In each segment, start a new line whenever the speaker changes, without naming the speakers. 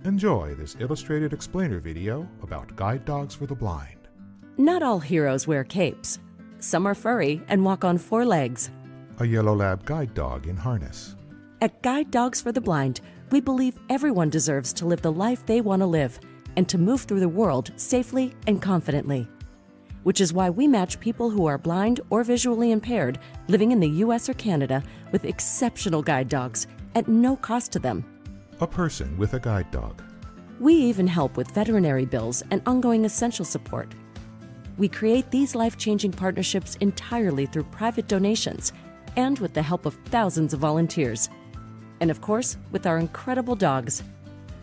Enjoy this illustrated explainer video about guide dogs for the blind.
Not all heroes wear capes. Some are furry and walk on 4 legs.
A yellow lab guide dog in harness.
At Guide Dogs for the Blind, we believe everyone deserves to live the life they want to live and to move through the world safely and confidently. Which is why we match people who are blind or visually impaired living in the US or Canada with exceptional guide dogs at no cost to them.
A person with a guide dog.
We even help with veterinary bills and ongoing essential support. We create these life-changing partnerships entirely through private donations and with the help of thousands of volunteers. And of course, with our incredible dogs.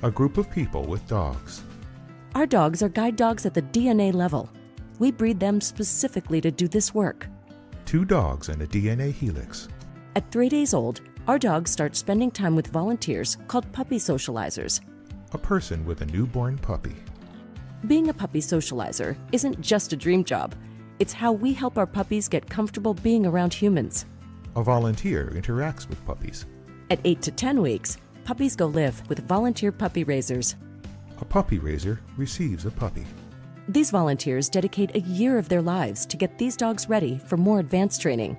A group of people with dogs.
Our dogs are guide dogs at the DNA level. We breed them specifically to do this work.
2 dogs and a DNA helix.
At 3 days old, our dogs start spending time with volunteers called puppy socializers.
A person with a newborn puppy.
Being a puppy socializer isn't just a dream job. It's how we help our puppies get comfortable being around humans.
A volunteer interacts with puppies.
At 8 to 10 weeks, puppies go live with volunteer puppy raisers.
A puppy raiser receives a puppy.
These volunteers dedicate a year of their lives to get these dogs ready for more advanced training.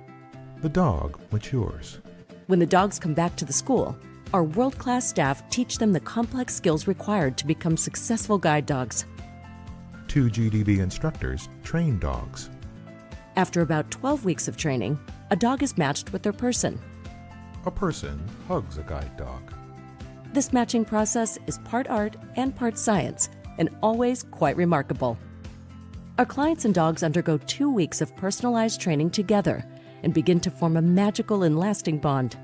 The dog matures.
When the dogs come back to the school, our world-class staff teach them the complex skills required to become successful guide dogs.
2 GDB instructors train dogs.
After about 12 weeks of training, a dog is matched with their person.
A person hugs a guide dog.
This matching process is part art and part science, and always quite remarkable. Our clients and dogs undergo 2 weeks of personalized training together and begin to form a magical and lasting bond.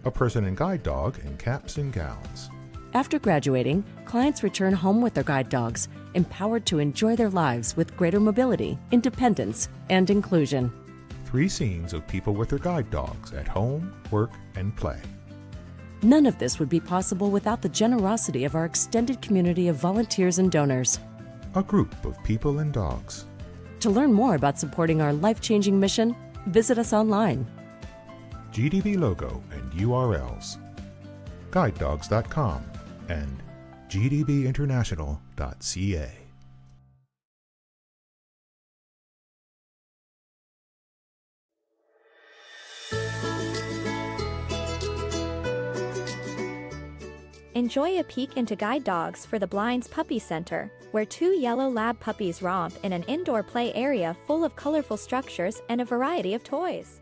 A person and guide dog in caps and gowns.
After graduating, clients return home with their guide dogs, empowered to enjoy their lives with greater mobility, independence, and inclusion.
3 scenes of people with their guide dogs at home, work, and play.
None of this would be possible without the generosity of our extended community of volunteers and donors.
A group of people and dogs.
To learn more about supporting our life-changing mission, visit us online.
GDB logo and URLs. GuideDogs.com and GDBinternational.ca.
Enjoy a peek into Guide Dogs for the Blind's Puppy Center, where 2 yellow lab puppies romp in an indoor play area full of colorful structures and a variety of toys.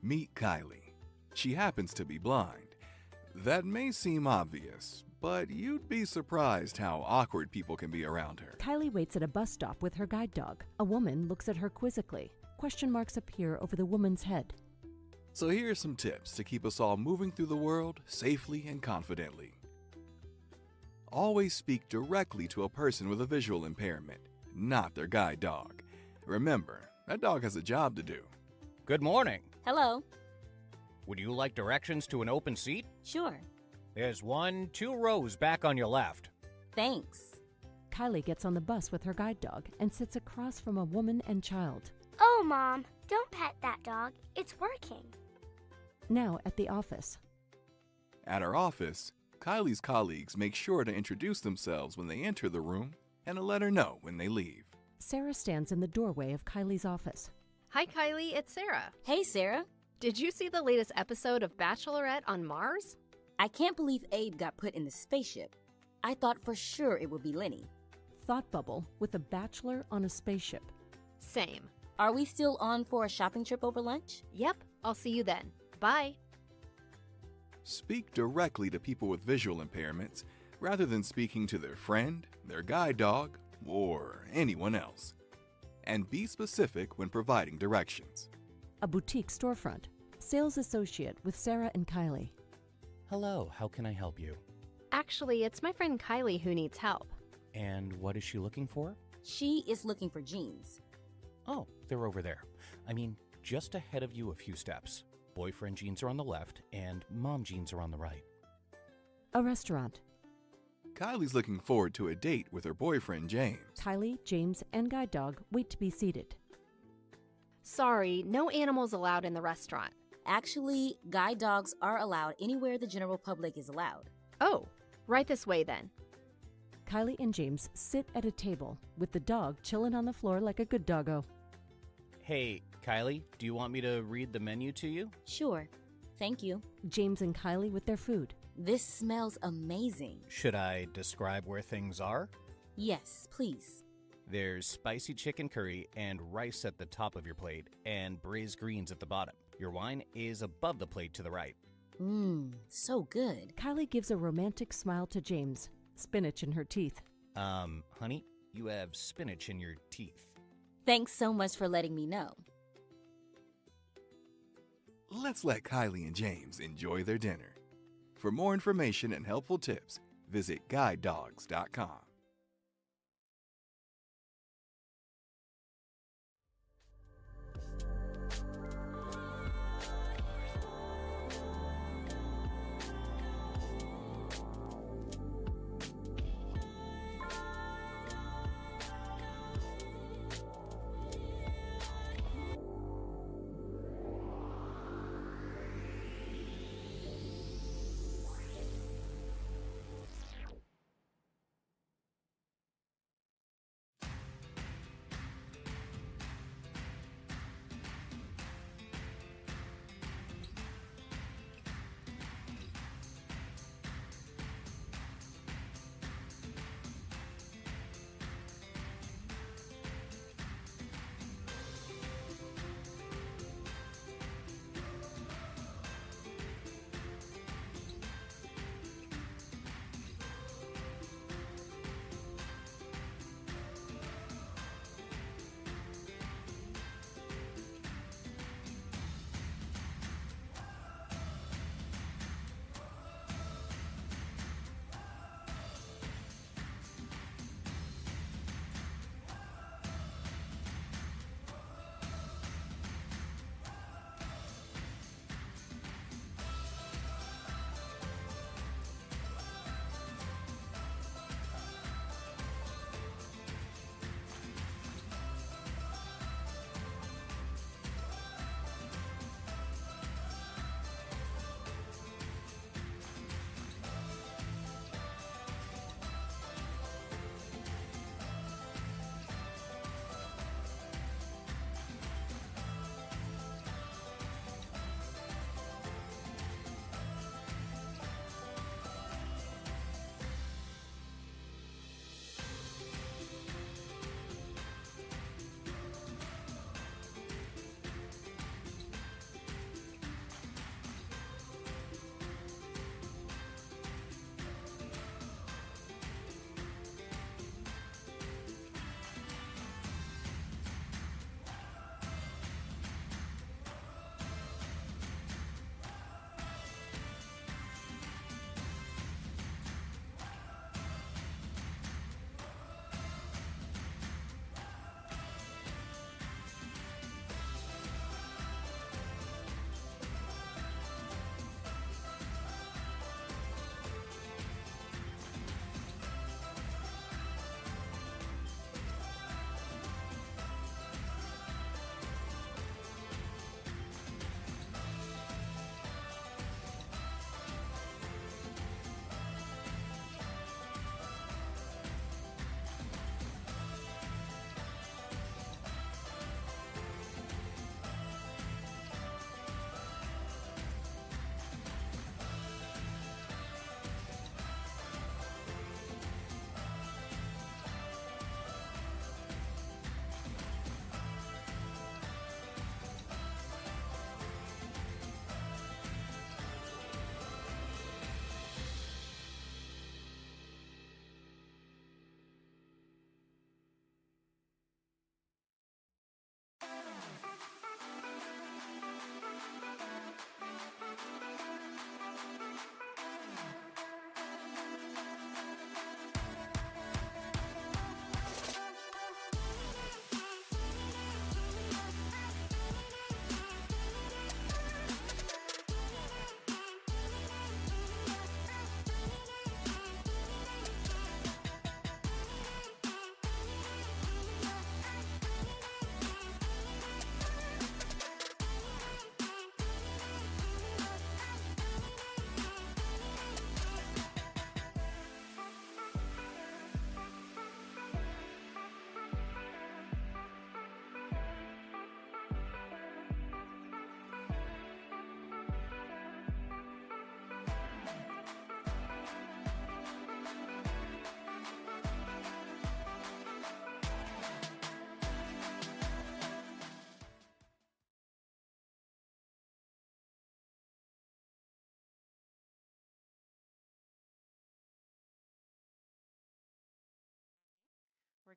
Meet Kylie. She happens to be blind. That may seem obvious, but you'd be surprised how awkward people can be around her.
Kylie waits at a bus stop with her guide dog. A woman looks at her quizzically. Question marks appear over the woman's head.
So here are some tips to keep us all moving through the world safely and confidently. Always speak directly to a person with a visual impairment, not their guide dog. Remember, that dog has a job to do.
Good morning.
Hello.
Would you like directions to an open seat?
Sure.
There's 2 rows back on your left.
Thanks.
Kylie gets on the bus with her guide dog and sits across from a woman and child.
Oh, Mom, don't pet that dog. It's working.
Now at the office.
At our office, Kylie's colleagues make sure to introduce themselves when they enter the room and to let her know when they leave.
Sarah stands in the doorway of Kylie's office.
Hi, Kylie. It's Sarah.
Hey, Sarah.
Did you see the latest episode of Bachelorette on Mars?
I can't believe Abe got put in the spaceship. I thought for sure it would be Lenny.
Thought bubble with a bachelor on a spaceship.
Same.
Are we still on for a shopping trip over lunch?
Yep. I'll see you then. Bye.
Speak directly to people with visual impairments rather than speaking to their friend, their guide dog, or anyone else. And be specific when providing directions.
A boutique storefront. Sales associate with Sarah and Kylie.
Hello, how can I help you?
Actually, it's my friend Kylie who needs help.
And what is she looking for?
She is looking for jeans.
Oh, they're over there. I mean, just ahead of you a few steps. Boyfriend jeans are on the left, and mom jeans are on the right.
A restaurant.
Kylie's looking forward to a date with her boyfriend, James.
Kylie, James, and guide dog wait to be seated.
Sorry, no animals allowed in the restaurant.
Actually, guide dogs are allowed anywhere the general public is allowed.
Oh, right this way then.
Kylie and James sit at a table with the dog chilling on the floor like a good doggo.
Hey, Kylie, do you want me to read the menu to you?
Sure. Thank you.
James and Kylie with their food.
This smells amazing.
Should I describe where things are?
Yes, please.
There's spicy chicken curry and rice at the top of your plate, and braised greens at the bottom. Your wine is above the plate to the right.
Mmm, so good.
Kylie gives a romantic smile to James. Spinach in her teeth.
Honey, you have spinach in your teeth.
Thanks so much for letting me know.
Let's let Kylie and James enjoy their dinner. For more information and helpful tips, visit guidedogs.com.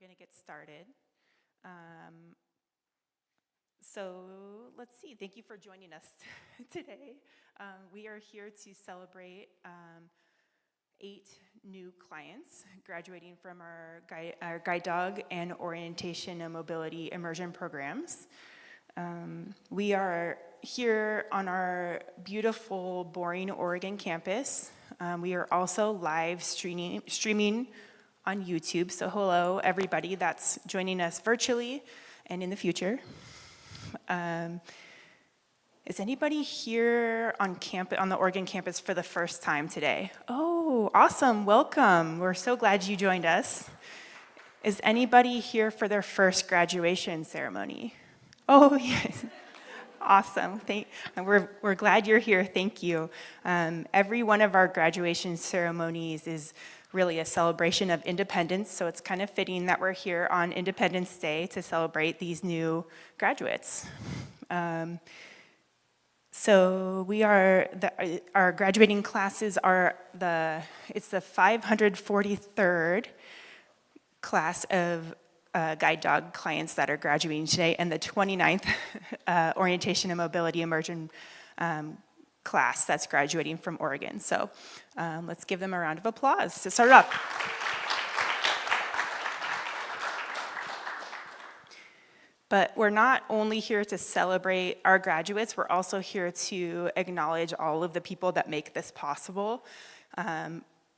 going to get started. So let's see. Thank you for joining us today. We are here to celebrate 8 new clients graduating from our guide dog and orientation and mobility immersion programs. We are here on our beautiful, boring Oregon campus. We are also live streaming on YouTube. So hello, everybody that's joining us virtually and in the future. Is anybody here on the Oregon campus for the first time today? Oh, awesome, welcome. We're so glad you joined us. Is anybody here for their first graduation ceremony? Oh, yes. Awesome. We're glad you're here. Thank you. Every one of our graduation ceremonies is really a celebration of independence, so it's kind of fitting that we're here on Independence Day to celebrate these new graduates. So our graduating classes are it's the 543rd class of guide dog clients that are graduating today, and the 29th orientation and mobility immersion class that's graduating from Oregon. So let's give them a round of applause to start off. But we're not only here to celebrate our graduates, we're also here to acknowledge all of the people that make this possible.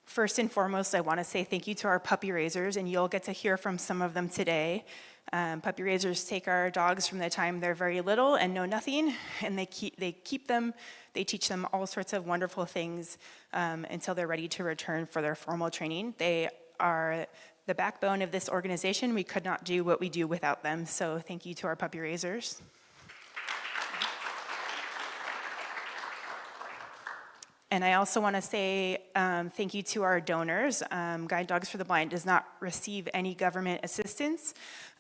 First and foremost, I want to say thank you to our puppy raisers, and you'll get to hear from some of them today. Puppy raisers take our dogs from the time they're very little and know nothing, and they keep them. They teach them all sorts of wonderful things until they're ready to return for their formal training. They are the backbone of this organization. We could not do what we do without them, so thank you to our puppy raisers. And I also want to say thank you to our donors. Guide Dogs for the Blind does not receive any government assistance,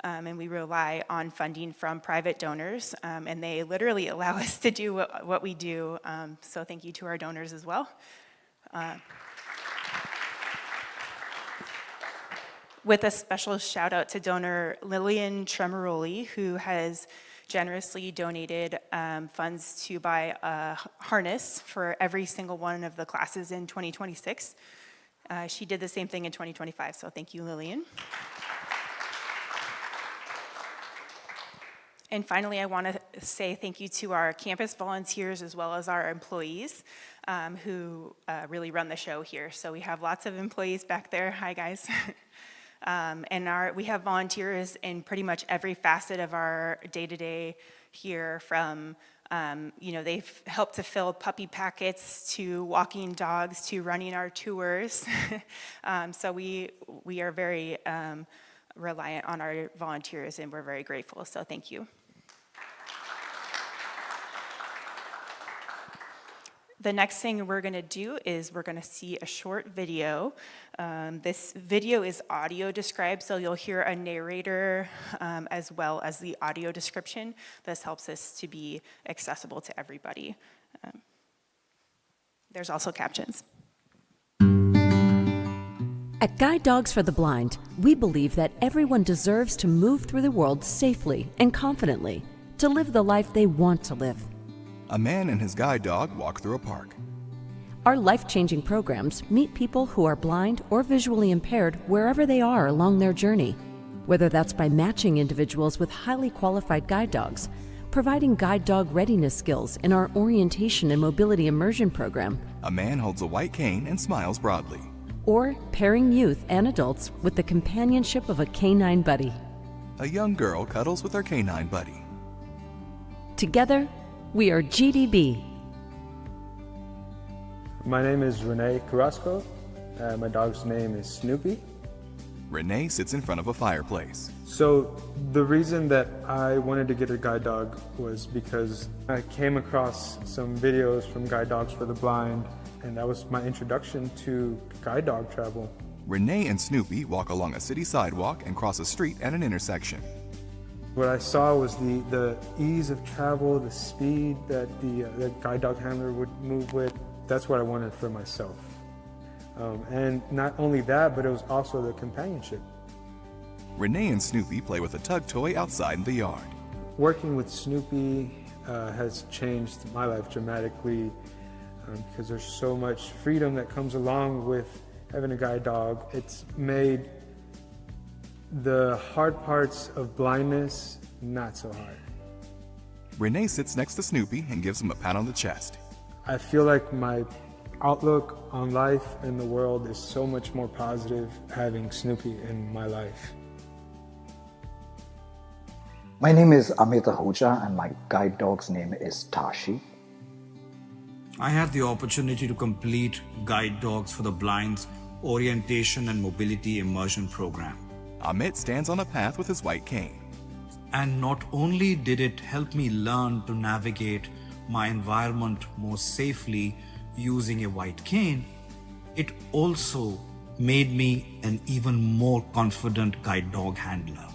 and we rely on funding from private donors, and they literally allow us to do what we do. So thank you to our donors as well. With a special shout out to donor Lillian Tremoroli, who has generously donated funds to buy a harness for every single one of the classes in 2026. She did the same thing in 2025, so thank you, Lillian. And finally, I want to say thank you to our campus volunteers as well as our employees who really run the show here. So we have lots of employees back there. Hi, guys. And we have volunteers in pretty much every facet of our day-to-day here, from, they've helped to fill puppy packets to walking dogs to running our tours. So we are very reliant on our volunteers, and we're very grateful, so thank you. The next thing we're going to do is we're going to see a short video. This video is audio described, so you'll hear a narrator as well as the audio description. This helps us to be accessible to everybody. There's also captions.
At Guide Dogs for the Blind, we believe that everyone deserves to move through the world safely and confidently, to live the life they want to live.
A man and his guide dog walk through a park.
Our life-changing programs meet people who are blind or visually impaired wherever they are along their journey, whether that's by matching individuals with highly qualified guide dogs, providing guide dog readiness skills in our orientation and mobility immersion program.
A man holds a white cane and smiles broadly.
Or pairing youth and adults with the companionship of a canine buddy.
A young girl cuddles with her canine buddy.
Together, we are GDB.
My name is Renee Carrasco. My dog's name is Snoopy.
Renee sits in front of a fireplace.
So the reason that I wanted to get a guide dog was because I came across some videos from Guide Dogs for the Blind, and that was my introduction to guide dog travel.
Renee and Snoopy walk along a city sidewalk and cross a street at an intersection.
What I saw was the ease of travel, the speed that the guide dog handler would move with. That's what I wanted for myself. And not only that, but it was also the companionship.
Renee and Snoopy play with a tug toy outside in the yard.
Working with Snoopy has changed my life dramatically because there's so much freedom that comes along with having a guide dog. It's made the hard parts of blindness not so hard.
Renee sits next to Snoopy and gives him a pat on the chest.
I feel like my outlook on life and the world is so much more positive having Snoopy in my life.
My name is Amit Ahuja and my guide dog's name is Tashi.
I had the opportunity to complete Guide Dogs for the Blind's Orientation and Mobility Immersion Program.
Amit stands on a path with his white cane.
And not only did it help me learn to navigate my environment more safely using a white cane, it also made me an even more confident guide dog handler.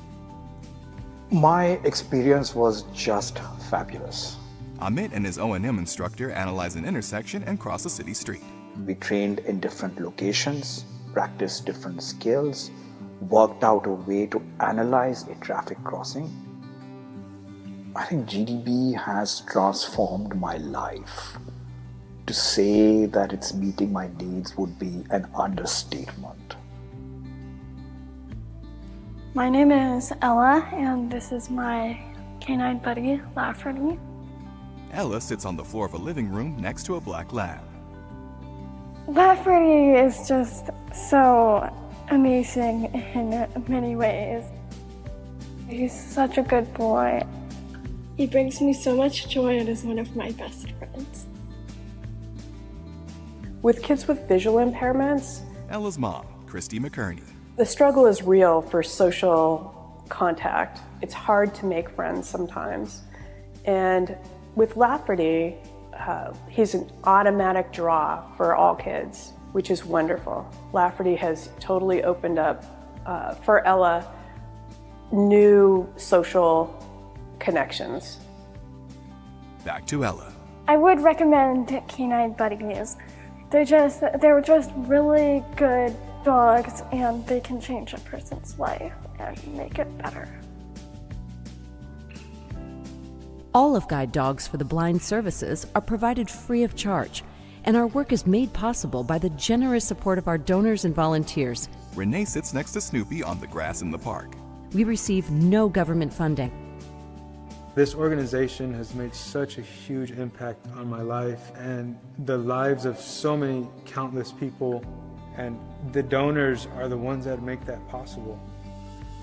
My experience was just fabulous.
Amit and his O&M instructor analyze an intersection and cross a city street.
We trained in different locations, practiced different skills, worked out a way to analyze a traffic crossing. I think GDB has transformed my life. To say that it's meeting my needs would be an understatement.
My name is Ella, and this is my canine buddy, Lafferty.
Ella sits on the floor of a living room next to a black lab.
Lafferty is just so amazing in many ways. He's such a good boy. He brings me so much joy and is one of my best friends.
With kids with visual impairments,
Ella's mom, Christy McKerney.
The struggle is real for social contact. It's hard to make friends sometimes. And with Lafferty, he's an automatic draw for all kids, which is wonderful. Lafferty has totally opened up, for Ella, new social connections.
Back to Ella.
I would recommend canine buddies. They're just really good dogs, and they can change a person's life and make it better.
All of Guide Dogs for the Blind services are provided free of charge, and our work is made possible by the generous support of our donors and volunteers.
Renee sits next to Snoopy on the grass in the park.
We receive no government funding.
This organization has made such a huge impact on my life and the lives of so many countless people, and the donors are the ones that make that possible.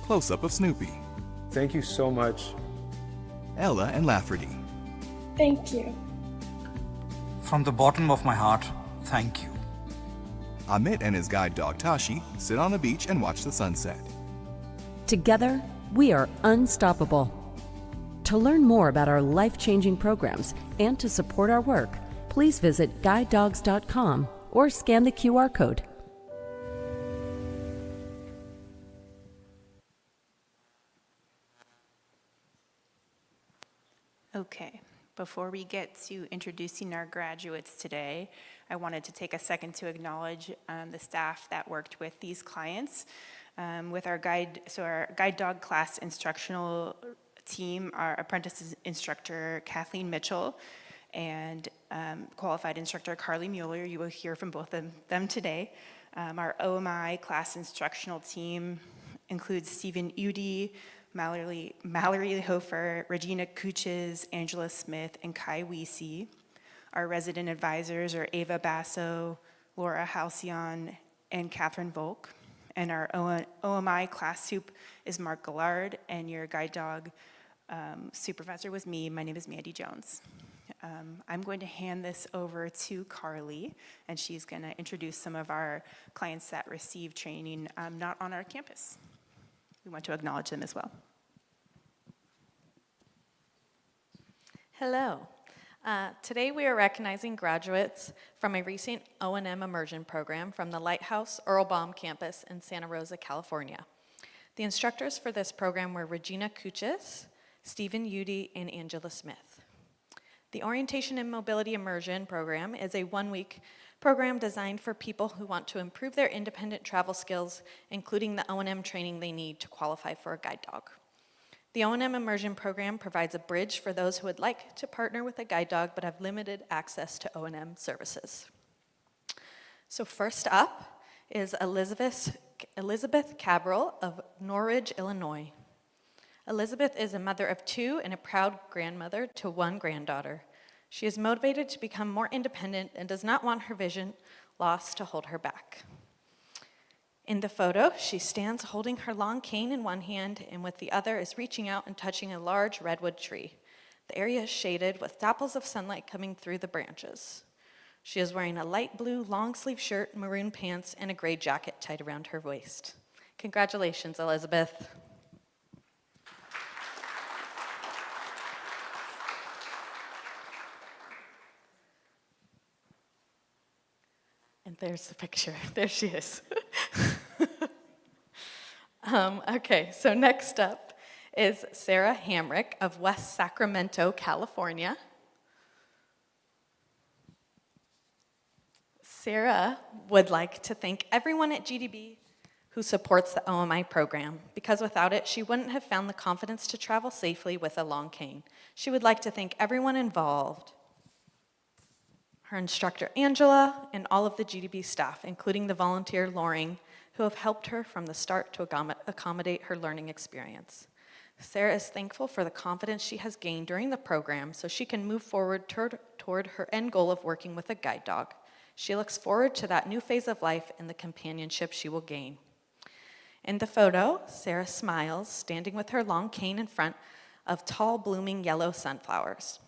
Close-up of Snoopy.
Thank you so much.
Ella and Lafferty.
Thank you.
From the bottom of my heart, thank you.
Amit and his guide dog Tashi sit on a beach and watch the sunset.
Together, we are unstoppable. To learn more about our life-changing programs and to support our work, please visit guidedogs.com or scan the QR code.
Okay, before we get to introducing our graduates today, I wanted to take a second to acknowledge the staff that worked with these clients. With our guide dog class instructional team, our apprentice instructor Kathleen Mitchell and qualified instructor Carly Mueller. You will hear from both of them today. Our OMI class instructional team includes Stephen Udy, Mallory Hofer, Regina Kuches, Angela Smith, and Kai Wiese. Our resident advisors are Ava Basso, Laura Halcyon, and Catherine Volk. And our OMI class soup is Mark Gillard, and your guide dog supervisor was me. My name is Mandy Jones. I'm going to hand this over to Carly, and she's going to introduce some of our clients that receive training not on our campus. We want to acknowledge them as well.
Hello. Today we are recognizing graduates from a recent O&M immersion program from the Lighthouse Earlbaum campus in Santa Rosa, California. The instructors for this program were Regina Kuches, Stephen Udy, and Angela Smith. The Orientation and Mobility Immersion program is a one-week program designed for people who want to improve their independent travel skills, including the O&M training they need to qualify for a guide dog. The O&M Immersion Program provides a bridge for those who would like to partner with a guide dog but have limited access to O&M services. So first up is Elizabeth Cabral of Norridge, Illinois. Elizabeth is a mother of 2 and a proud grandmother to 1 granddaughter. She is motivated to become more independent and does not want her vision loss to hold her back. In the photo, she stands holding her long cane in one hand and with the other is reaching out and touching a large redwood tree. The area is shaded with dapples of sunlight coming through the branches. She is wearing a light blue long-sleeve shirt, maroon pants, and a gray jacket tied around her waist. Congratulations, Elizabeth. And there's the picture. There she is. Okay, so next up is Sarah Hamrick of West Sacramento, California. Sarah would like to thank everyone at GDB who supports the OMI program, because without it, she wouldn't have found the confidence to travel safely with a long cane. She would like to thank everyone involved, her instructor Angela, and all of the GDB staff, including the volunteer Loring, who have helped her from the start to accommodate her learning experience. Sarah is thankful for the confidence she has gained during the program so she can move forward toward her end goal of working with a guide dog. She looks forward to that new phase of life and the companionship she will gain. In the photo, Sarah smiles, standing with her long cane in front of tall, blooming yellow sunflowers.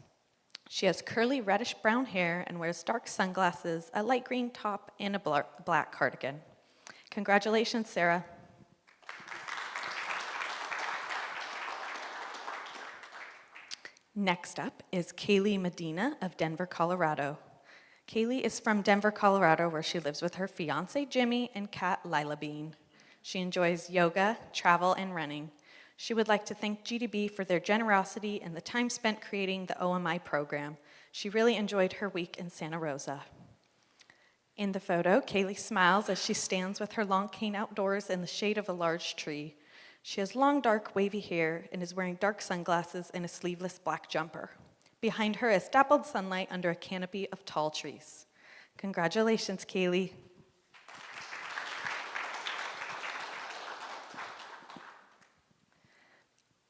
She has curly reddish-brown hair and wears dark sunglasses, a light green top, and a black cardigan. Congratulations, Sarah. Next up is Kaylee Medina of Denver, Colorado. Kaylee is from Denver, Colorado, where she lives with her fiance, Jimmy, and cat, Lila Bean. She enjoys yoga, travel, and running. She would like to thank GDB for their generosity and the time spent creating the OMI program. She really enjoyed her week in Santa Rosa. In the photo, Kaylee smiles as she stands with her long cane outdoors in the shade of a large tree. She has long, dark, wavy hair and is wearing dark sunglasses and a sleeveless black jumper. Behind her is dappled sunlight under a canopy of tall trees. Congratulations, Kaylee.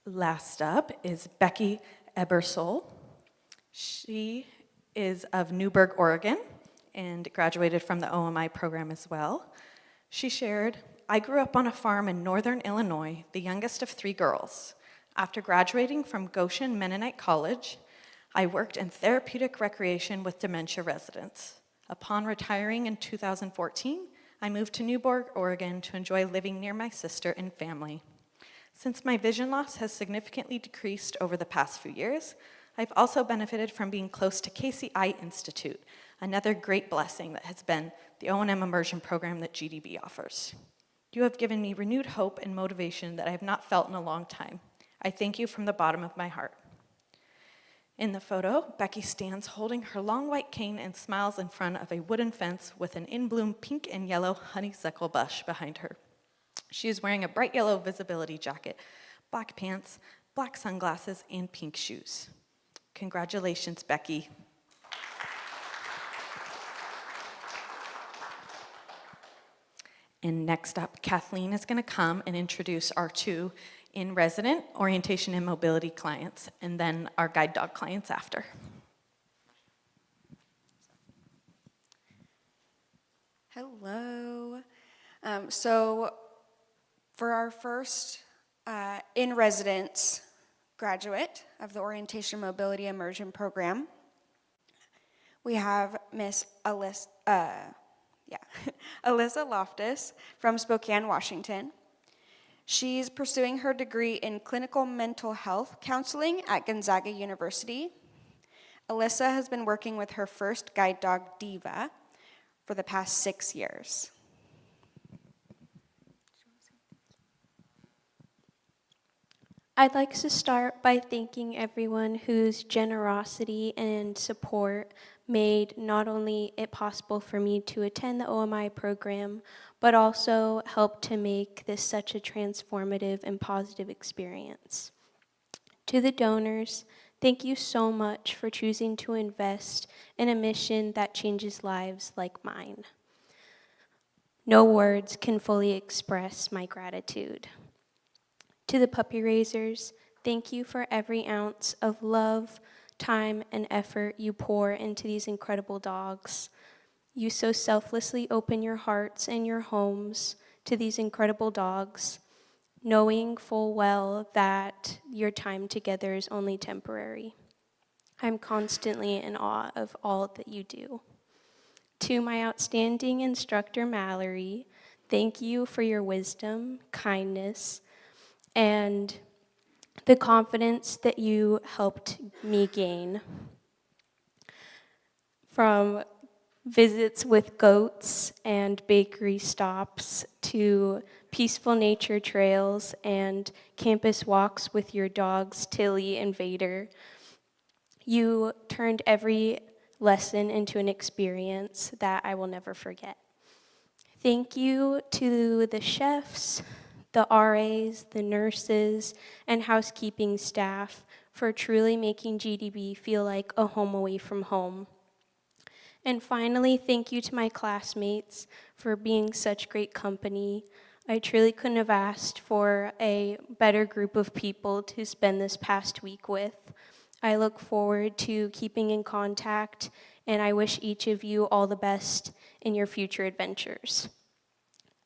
Last up is Becky Ebersole. She is of Newberg, Oregon, and graduated from the OMI program as well. She shared, "I grew up on a farm in northern Illinois, the youngest of 3 girls. After graduating from Goshen Mennonite College, I worked in therapeutic recreation with dementia residents. Upon retiring in 2014, I moved to Newberg, Oregon to enjoy living near my sister and family. Since my vision loss has significantly decreased over the past few years, I've also benefited from being close to Casey Eye Institute, another great blessing that has been the O&M immersion program that GDB offers. You have given me renewed hope and motivation that I have not felt in a long time. I thank you from the bottom of my heart." In the photo, Becky stands holding her long white cane and smiles in front of a wooden fence with an in-bloom pink and yellow honeysuckle bush behind her. She is wearing a bright yellow visibility jacket, black pants, black sunglasses, and pink shoes. Congratulations, Becky. And next up, Kathleen is going to come and introduce our 2 in-resident orientation and mobility clients, and then our guide dog clients after.
Hello. So for our first in-residence graduate of the Orientation Mobility Immersion Program, we have Miss Alyssa Loftus from Spokane, Washington. She's pursuing her degree in clinical mental health counseling at Gonzaga University. Alyssa has been working with her first guide dog, Diva, for the past 6 years.
I'd like to start by thanking everyone whose generosity and support made not only it possible for me to attend the OMI program, but also helped to make this such a transformative and positive experience. To the donors, thank you so much for choosing to invest in a mission that changes lives like mine. No words can fully express my gratitude. To the puppy raisers, thank you for every ounce of love, time, and effort you pour into these incredible dogs. You so selflessly open your hearts and your homes to these incredible dogs, knowing full well that your time together is only temporary. I'm constantly in awe of all that you do. To my outstanding instructor, Mallory, thank you for your wisdom, kindness, and the confidence that you helped me gain. From visits with goats and bakery stops to peaceful nature trails and campus walks with your dogs, Tilly and Vader, you turned every lesson into an experience that I will never forget. Thank you to the chefs, the RAs, the nurses, and housekeeping staff for truly making GDB feel like a home away from home. And finally, thank you to my classmates for being such great company. I truly couldn't have asked for a better group of people to spend this past week with. I look forward to keeping in contact, and I wish each of you all the best in your future adventures.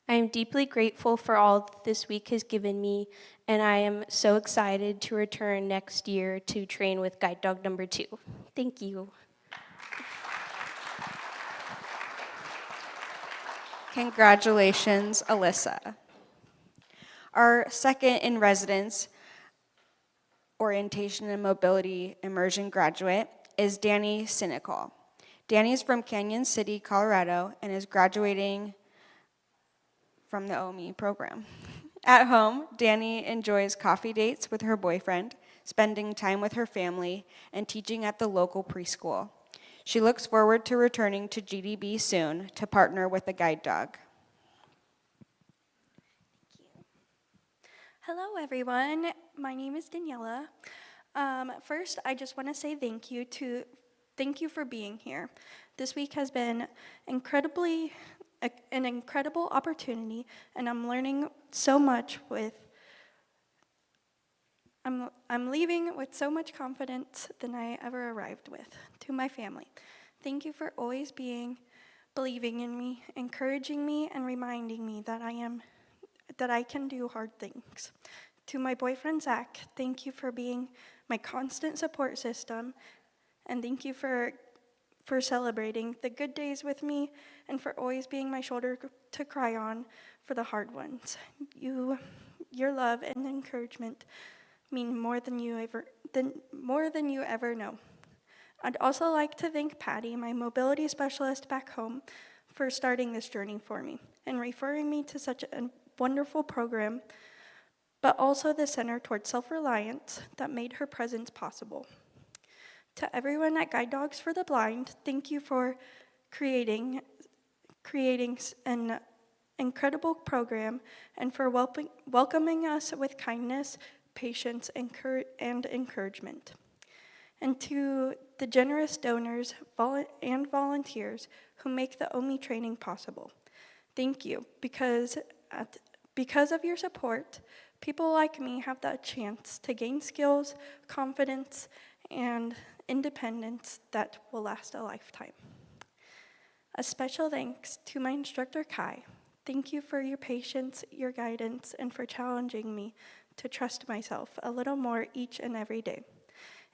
I am deeply grateful for all that this week has given me, and I am so excited to return next year to train with Guide Dog number 2. Thank you.
Congratulations, Alyssa. Our second in residence orientation and mobility immersion graduate is Danny Sinicol. Danny is from Canyon City, Colorado, and is graduating from the OMI program. At home, Danny enjoys coffee dates with her boyfriend, spending time with her family, and teaching at the local preschool. She looks forward to returning to GDB soon to partner with a guide dog.
Hello, everyone. My name is Daniela. First, I just want to say thank you for being here. This week has been an incredible opportunity, and I'm learning so much I'm leaving with so much confidence than I ever arrived with. To my family, thank you for always believing in me, encouraging me, and reminding me that I can do hard things. To my boyfriend, Zach, thank you for being my constant support system, and thank you for celebrating the good days with me and for always being my shoulder to cry on for the hard ones. Your love and encouragement mean more than you ever know. I'd also like to thank Patty, my mobility specialist back home, for starting this journey for me and referring me to such a wonderful program, but also the Center Towards Self-Reliance that made her presence possible. To everyone at Guide Dogs for the Blind, thank you for creating an incredible program and for welcoming us with kindness, patience, and encouragement. And to the generous donors and volunteers who make the OMI training possible, thank you, because of your support, people like me have the chance to gain skills, confidence, and independence that will last a lifetime. A special thanks to my instructor, Kai. Thank you for your patience, your guidance, and for challenging me to trust myself a little more each and every day.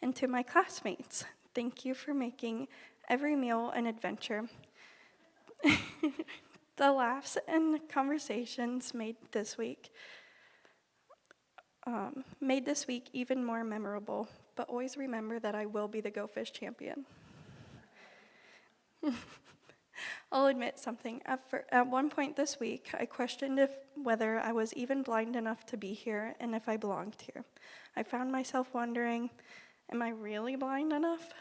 And to my classmates, thank you for making every meal an adventure. The laughs and conversations made this week even more memorable, but always remember that I will be the Go Fish champion. I'll admit something. At one point this week, I questioned whether I was even blind enough to be here and if I belonged here. I found myself wondering, am I really blind enough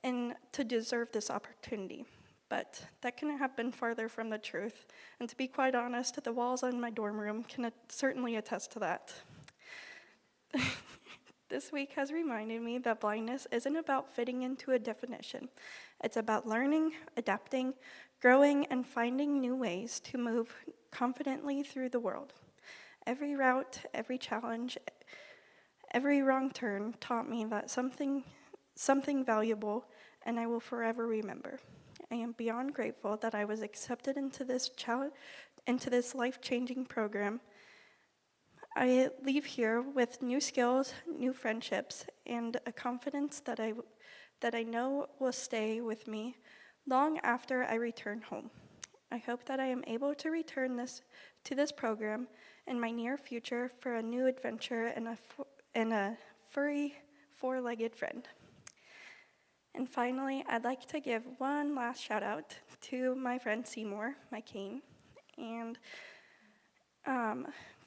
and to deserve this opportunity? But that couldn't have been farther from the truth. And to be quite honest, the walls in my dorm room can certainly attest to that. This week has reminded me that blindness isn't about fitting into a definition. It's about learning, adapting, growing, and finding new ways to move confidently through the world. Every route, every challenge, every wrong turn taught me that something valuable, and I will forever remember. I am beyond grateful that I was accepted into this life-changing program. I leave here with new skills, new friendships, and a confidence that I know will stay with me long after I return home. I hope that I am able to return to this program in my near future for a new adventure and a furry, four-legged friend. And finally, I'd like to give one last shout out to my friend Seymour, my cane, and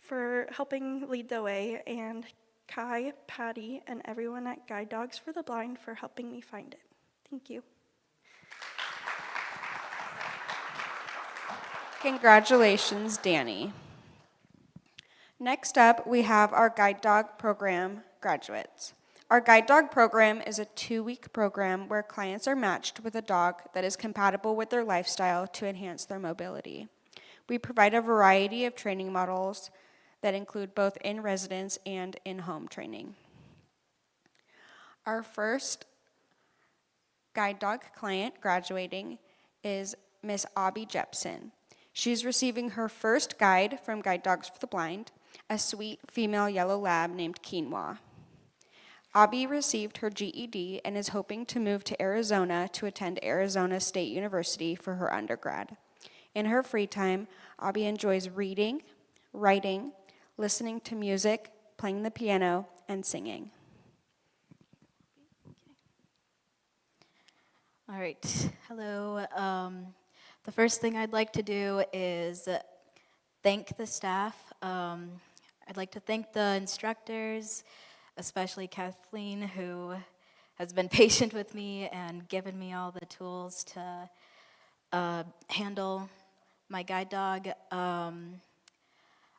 for helping lead the way, and Kai, Patty, and everyone at Guide Dogs for the Blind for helping me find it. Thank you.
Congratulations, Danny. Next up, we have our Guide Dog Program graduates. Our Guide Dog Program is a 2-week program where clients are matched with a dog that is compatible with their lifestyle to enhance their mobility. We provide a variety of training models that include both in-residence and in-home training. Our first guide dog client graduating is Miss Abby Jepson. She's receiving her first guide from Guide Dogs for the Blind, a sweet female yellow lab named Quinoa. Abby received her GED and is hoping to move to Arizona to attend Arizona State University for her undergrad. In her free time, Abby enjoys reading, writing, listening to music, playing the piano, and singing.
All right, hello. The first thing I'd like to do is thank the staff. I'd like to thank the instructors, especially Kathleen, who has been patient with me and given me all the tools to handle my guide dog.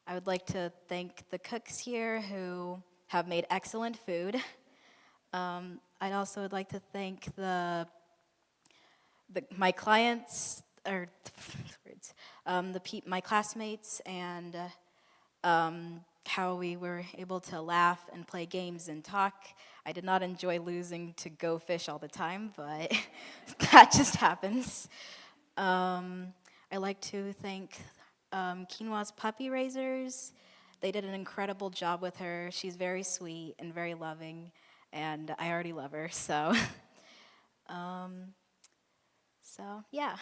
I would like to thank the cooks here who have made excellent food. I'd also would like to thank my clients, or my classmates, and how we were able to laugh and play games and talk. I did not enjoy losing to Go Fish all the time, but that just happens. I'd like to thank Quinoa's puppy raisers. They did an incredible job with her. She's very sweet and very loving, and I already love her, so yeah.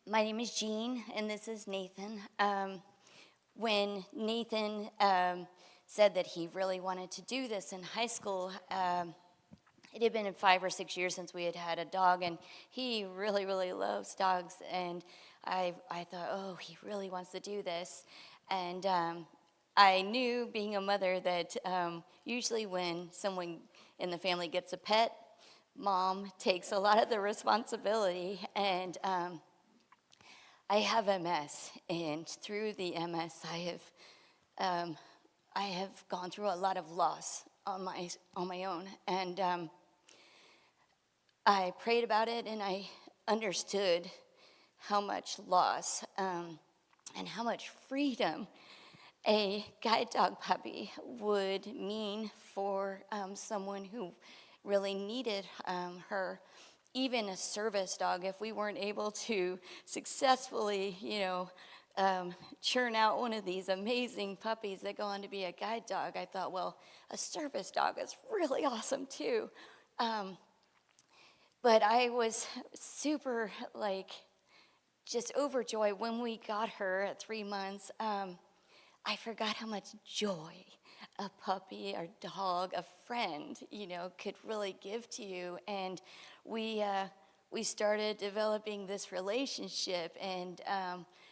My name is Jean, and this is Nathan. When Nathan said that he really wanted to do this in high school, it had been 5 or 6 years since we had had a dog, and he really, really loves dogs, and I thought, oh, he really wants to do this. And I knew, being a mother, that usually when someone in the family gets a pet, Mom takes a lot of the responsibility, and I have MS, and through the MS, I have gone through a lot of loss on my own, and I prayed about it, and I understood how much loss and how much freedom a guide dog puppy would mean for someone who really needed her. Even a service dog, if we weren't able to successfully, churn out one of these amazing puppies that go on to be a guide dog, I thought, well, a service dog is really awesome too. But I was super, just overjoyed when we got her at 3 months. I forgot how much joy a puppy or dog, a friend, could really give to you. And we started developing this relationship, and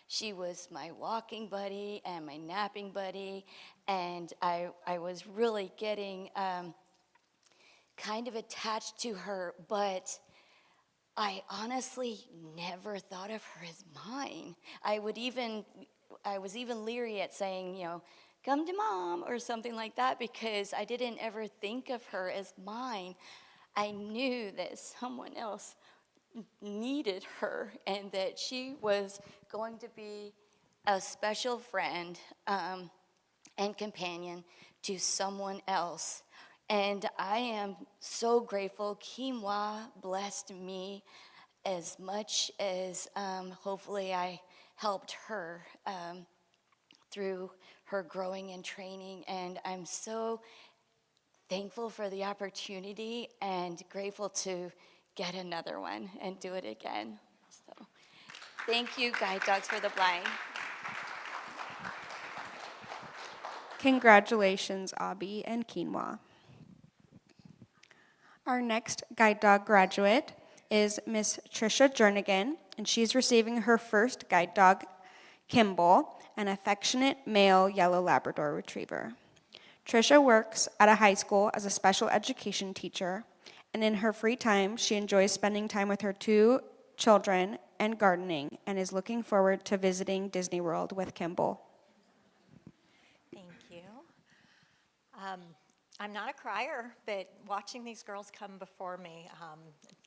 she was my walking buddy and my napping buddy, and I was really getting kind of attached to her, but I honestly never thought of her as mine. I was even leery at saying, come to mom or something like that, because I didn't ever think of her as mine. I knew that someone else needed her and that she was going to be a special friend and companion to someone else. And I am so grateful. Quinoa blessed me as much as hopefully I helped her through her growing and training. And I'm so thankful for the opportunity and grateful to get another one and do it again. So thank you, Guide Dogs for the Blind.
Congratulations, Abby and Quinoa. Our next guide dog graduate is Miss Trisha Jernigan, and she's receiving her first guide dog, Kimball, an affectionate male yellow Labrador retriever. Trisha works at a high school as a special education teacher, and in her free time, she enjoys spending time with her 2 children and gardening, and is looking forward to visiting Disney World with Kimball.
Thank you. I'm not a crier, but watching these girls come before me,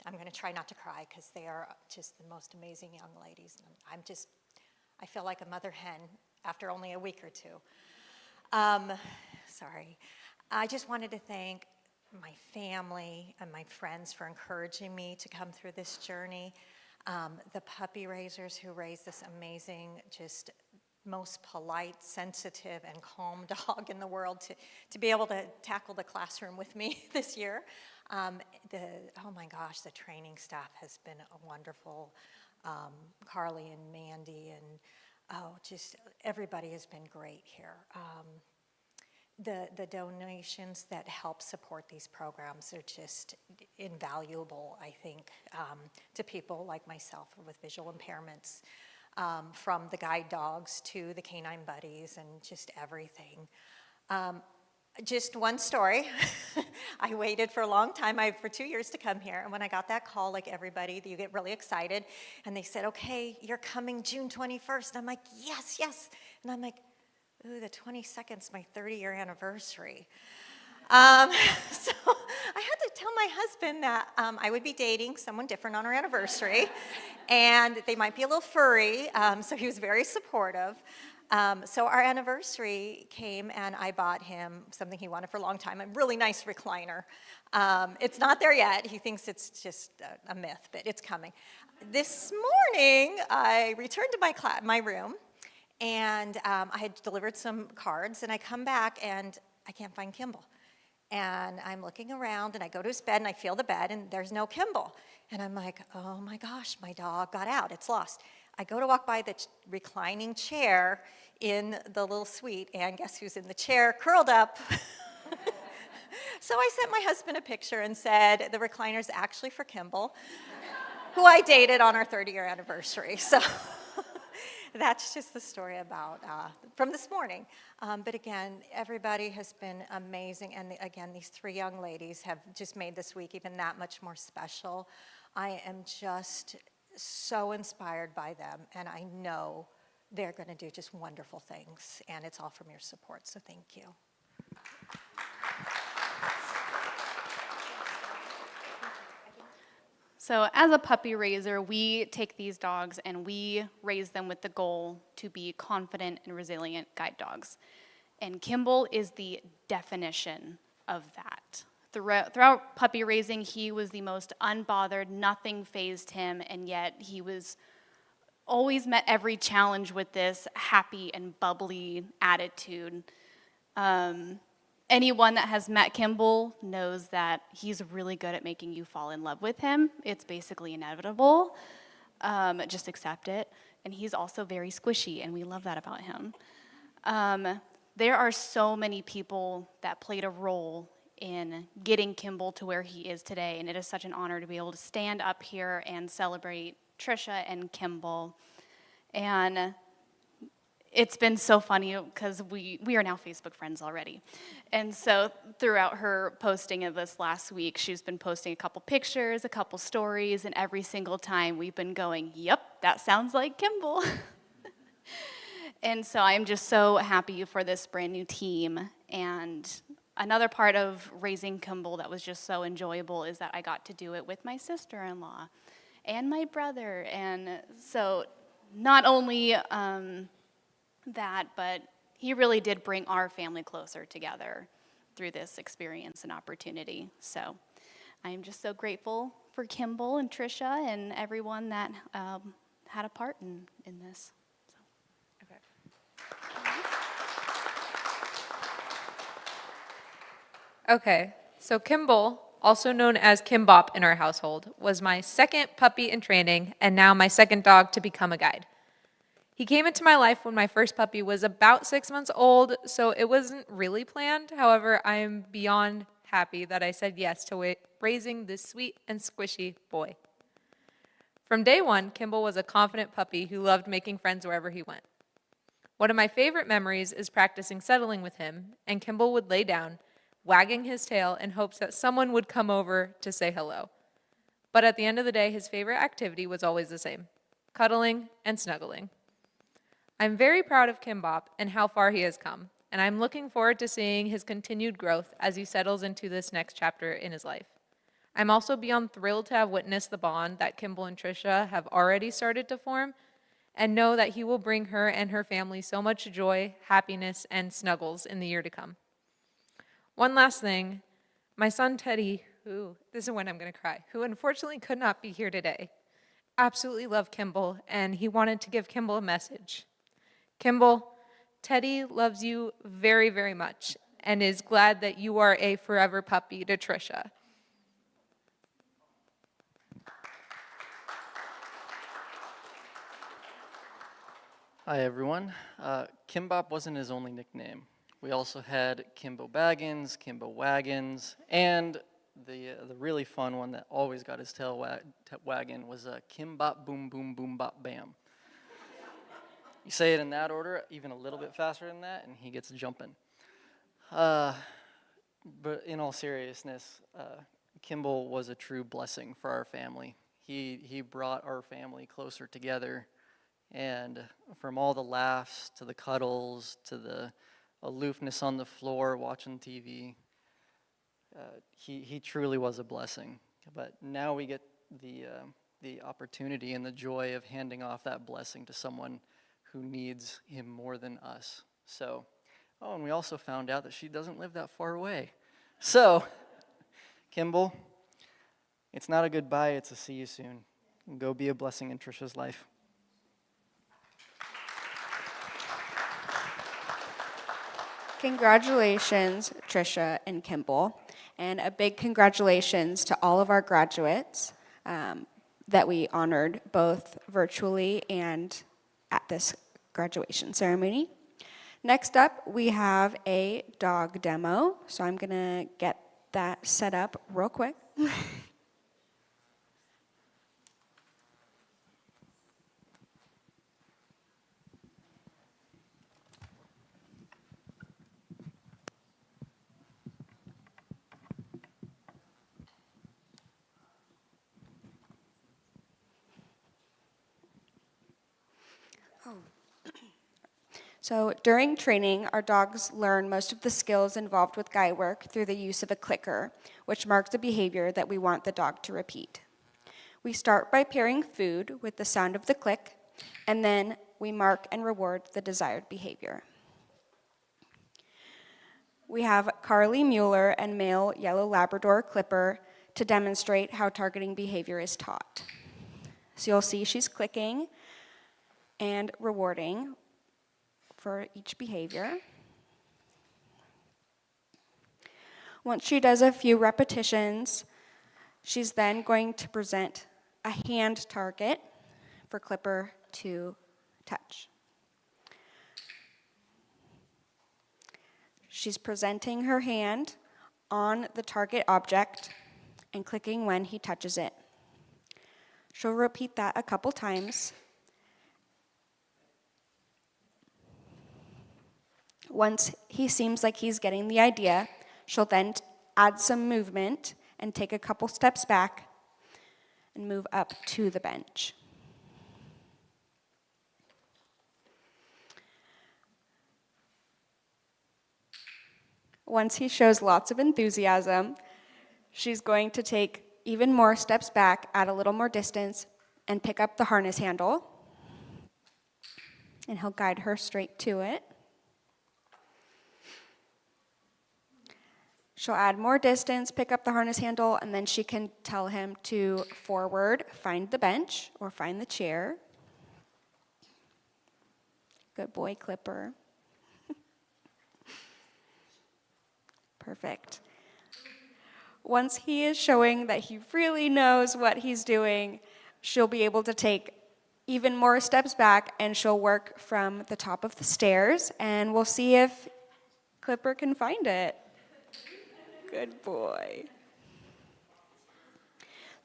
I'm going to try not to cry because they are just the most amazing young ladies. I feel like a mother hen after only a week or 2. Sorry. I just wanted to thank my family and my friends for encouraging me to come through this journey. The puppy raisers who raised this amazing, just most polite, sensitive, and calm dog in the world to be able to tackle the classroom with me this year. Oh my gosh, the training staff has been wonderful. Carly and Mandy and just everybody has been great here. The donations that help support these programs are just invaluable, I think, to people like myself with visual impairments. From the guide dogs to the canine buddies and just everything. Just one story. I waited for a long time, for 2 years to come here, and when I got that call, like everybody, you get really excited, and they said, okay, you're coming June 21st. I'm like, yes, yes. And I'm like, ooh, the 22nd's my 30-year anniversary. So I had to tell my husband that I would be dating someone different on our anniversary, and they might be a little furry, so he was very supportive. So our anniversary came, and I bought him something he wanted for a long time, a really nice recliner. It's not there yet. He thinks it's just a myth, but it's coming. This morning, I returned to my room, and I had delivered some cards, and I come back, and I can't find Kimball. And I'm looking around, and I go to his bed, and I feel the bed, and there's no Kimball. And I'm like, oh my gosh, my dog got out, it's lost. I go to walk by the reclining chair in the little suite, and guess who's in the chair, curled up? So I sent my husband a picture and said, the recliner's actually for Kimball, who I dated on our 30-year anniversary. So that's just the story about from this morning. But again, everybody has been amazing. And again, these 3 young ladies have just made this week even that much more special. I am just so inspired by them. And I know they're going to do just wonderful things. And it's all from your support. So thank you.
So as a puppy raiser, we take these dogs and we raise them with the goal to be confident and resilient guide dogs. And Kimball is the definition of that. Throughout puppy raising, he was the most unbothered, nothing fazed him, and yet he was always met every challenge with this happy and bubbly attitude. Anyone that has met Kimball knows that he's really good at making you fall in love with him. It's basically inevitable. Just accept it. And he's also very squishy, and we love that about him. There are so many people that played a role in getting Kimball to where he is today, and it is such an honor to be able to stand up here and celebrate Trisha and Kimball. And it's been so funny because we are now Facebook friends already. And so throughout her posting of this last week, she's been posting a couple pictures, a couple stories, and every single time we've been going, yep, that sounds like Kimball. And so I'm just so happy for this brand new team. And another part of raising Kimball that was just so enjoyable is that I got to do it with my sister-in-law and my brother. And so not only that, but he really did bring our family closer together through this experience and opportunity. So I'm just so grateful for Kimball and Trisha and everyone that had a part in this.
Okay, so Kimball, also known as Kimbop in our household, was my second puppy in training and now my second dog to become a guide. He came into my life when my first puppy was about 6 months old, so it wasn't really planned. However, I am beyond happy that I said yes to raising this sweet and squishy boy. From day one, Kimball was a confident puppy who loved making friends wherever he went. One of my favorite memories is practicing settling with him, and Kimball would lay down, wagging his tail in hopes that someone would come over to say hello. But at the end of the day, his favorite activity was always the same: cuddling and snuggling. I'm very proud of Kimbop and how far he has come, and I'm looking forward to seeing his continued growth as he settles into this next chapter in his life. I'm also beyond thrilled to have witnessed the bond that Kimball and Trisha have already started to form, and know that he will bring her and her family so much joy, happiness, and snuggles in the year to come. One last thing, my son Teddy, this is when I'm going to cry, who unfortunately could not be here today, absolutely loved Kimball, and he wanted to give Kimball a message. Kimball, Teddy loves you very, very much and is glad that you are a forever puppy to Trisha.
Hi everyone. Kimbop wasn't his only nickname. We also had Kimbo Baggins, Kimbo Wagons, and the really fun one that always got his tail wagging was Kimbop Boom Boom Boom Bop Bam. You say it in that order, even a little bit faster than that, and he gets jumping. But in all seriousness, Kimball was a true blessing for our family. He brought our family closer together, and from all the laughs to the cuddles to the aloofness on the floor watching TV, he truly was a blessing. But now we get the opportunity and the joy of handing off that blessing to someone who needs him more than us. So, and we also found out that she doesn't live that far away. So, Kimball, it's not a goodbye, it's a see you soon. Go be a blessing in Trisha's life.
Congratulations, Trisha and Kimball, and a big congratulations to all of our graduates that we honored both virtually and at this graduation ceremony. Next up, we have a dog demo, so I'm gonna get that set up real quick. So during training, our dogs learn most of the skills involved with guide work through the use of a clicker, which marks a behavior that we want the dog to repeat. We start by pairing food with the sound of the click, and then we mark and reward the desired behavior. We have Carly Mueller and male yellow Labrador Clipper to demonstrate how targeting behavior is taught. So you'll see she's clicking and rewarding for each behavior. Once she does a few repetitions, she's then going to present a hand target for Clipper to touch. She's presenting her hand on the target object and clicking when he touches it. She'll repeat that a couple times. Once he seems like he's getting the idea, she'll then add some movement and take a couple steps back and move up to the bench. Once he shows lots of enthusiasm, she's going to take even more steps back, add a little more distance, and pick up the harness handle. And he'll guide her straight to it. She'll add more distance, pick up the harness handle, and then she can tell him to forward, find the bench, or find the chair. Good boy, Clipper. Perfect. Once he is showing that he really knows what he's doing, she'll be able to take even more steps back, and she'll work from the top of the stairs, and we'll see if Clipper can find it. Good boy.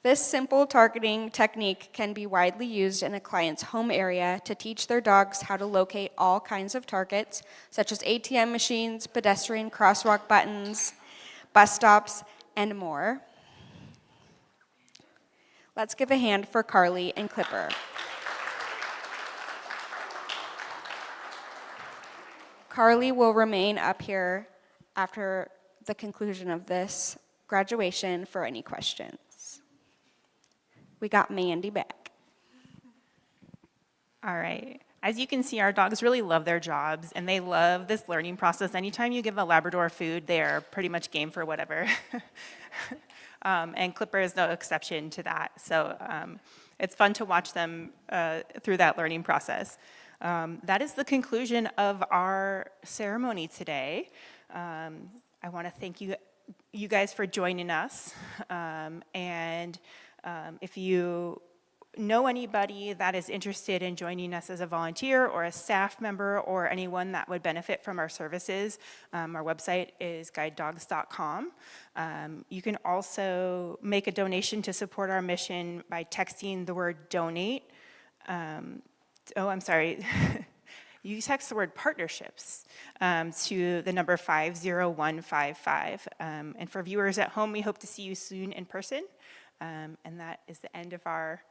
This simple targeting technique can be widely used in a client's home area to teach their dogs how to locate all kinds of targets, such as ATM machines, pedestrian crosswalk buttons, bus stops, and more. Let's give a hand for Carly and Clipper. Carly will remain up here after the conclusion of this graduation for any questions. We got Mandy back.
All right. As you can see, our dogs really love their jobs, and they love this learning process. Anytime you give a Labrador food, they are pretty much game for whatever. And Clipper is no exception to that. So it's fun to watch them through that learning process. That is the conclusion of our ceremony today. I want to thank you guys for joining us. If you know anybody that is interested in joining us as a volunteer or a staff member or anyone that would benefit from our services, our website is guidedogs.com. You can also make a donation to support our mission by texting the word donate. You text the word partnerships to the number 50155. And for viewers at home, we hope to see you soon in person. And that is the end of our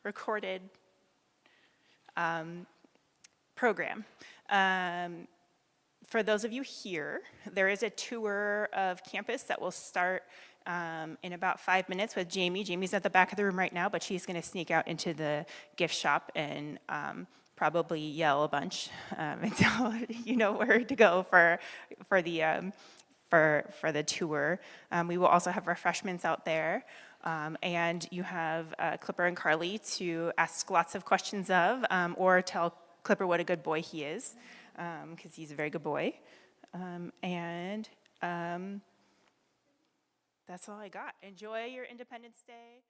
recorded program. For those of you here, there is a tour of campus that will start in about 5 minutes with Jamie. Jamie's at the back of the room right now, but she's going to sneak out into the gift shop and probably yell a bunch until you know where to go for the tour. We will also have refreshments out there. And you have Clipper and Carly to ask lots of questions of, or tell Clipper what a good boy he is, because he's a very good boy. That's all I got. Enjoy your Independence Day.